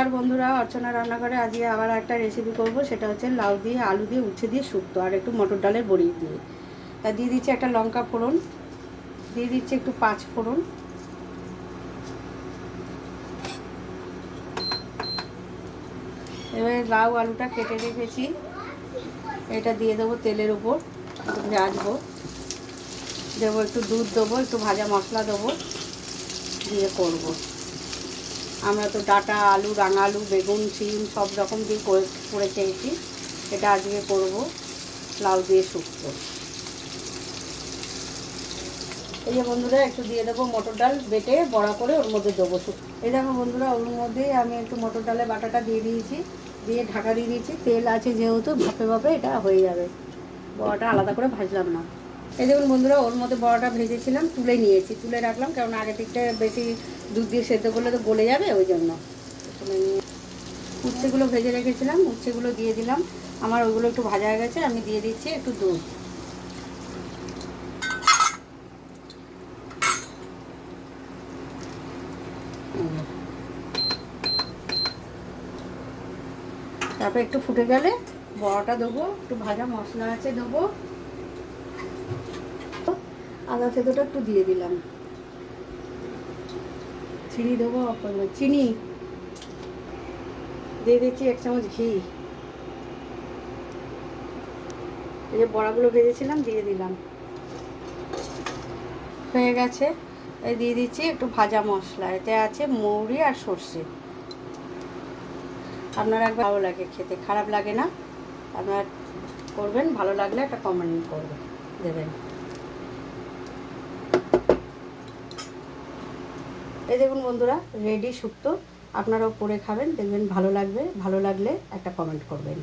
আর বন্ধুরা, অর্চনা রান্নাঘরে আজকে আবার একটা রেসিপি করব। সেটা হচ্ছে লাউ দিয়ে আলু দিয়ে উচ্ছে দিয়ে শুক্তো আর একটু মটর ডালের বড়ি দিয়ে। তা দিয়ে দিচ্ছি একটা লঙ্কা ফোড়ন, দিয়ে দিচ্ছি একটু পাঁচ ফোড়ন, এবারে লাউ আলুটা কেটে রেখেছি, এটা দিয়ে দেবো তেলের উপর, একটু ভাজবো, দেবো একটু দুধ দেবো, একটু ভাজা মশলা দেবো, দিয়ে করব। আমরা তো ডাঁটা আলু, রাঙা আলু, বেগুন, শিম সব রকম দিয়ে করে খেয়েছি। এটা আজকে করব লাউ দিয়ে শুক্তো। এই যে বন্ধুরা, একটু দিয়ে দেবো মটর ডাল বেটে বড়া করে ওর মধ্যে দেবো। এই দেখো বন্ধুরা, ওর মধ্যেই আমি একটু মটর ডালের বাটাটা দিয়ে দিয়েছি, দিয়ে ঢাকা দিয়ে দিয়েছি। তেল আছে যেহেতু, ভাপে ভাপে এটা হয়ে যাবে, বড়াটা আলাদা করে ভাজলাম না। এই দেখুন বন্ধুরা, ওর মধ্যে বড়াটা ভেজেছিলাম, তুলে নিয়েছি, তুলে রাখলাম, কারণ আগে থেকে বেশি দুধ দিয়ে সেদ্ধ করলে তো গলে যাবে, ওই জন্য তুলে নিয়ে উচ্ছেগুলো ভেজে রেখেছিলাম, উচ্ছেগুলো দিয়ে দিলাম। আমার ওইগুলো একটু ভাজা হয়ে গেছে, আমি দিয়ে দিচ্ছি একটু দুধ। তারপর একটু ফুটে গেলে বড়াটা দেবো, একটু ভাজা মশলা আছে দেবো, আদা থেতোটা একটু দিয়ে দিলাম, চিনি দেবো, চিনি দিয়ে দিচ্ছি, 1 চামচ ঘি। এই যে বড়াগুলো ভেজেছিলাম দিয়ে দিলাম, হয়ে গেছে। এই দিয়ে দিচ্ছি একটু ভাজা মশলা, এতে আছে মৌরি আর সর্ষে। আপনারা একবার, ভালো লাগে খেতে, খারাপ লাগে না। আপনারা করবেন, ভালো লাগলে একটা কমেন্ট করবেন, দেবেন। এই দেখুন বন্ধুরা, রেডি শুক্তো। আপনারাও করে খাবেন, দেখবেন ভালো লাগবে। ভালো লাগলে একটা কমেন্ট করবেন।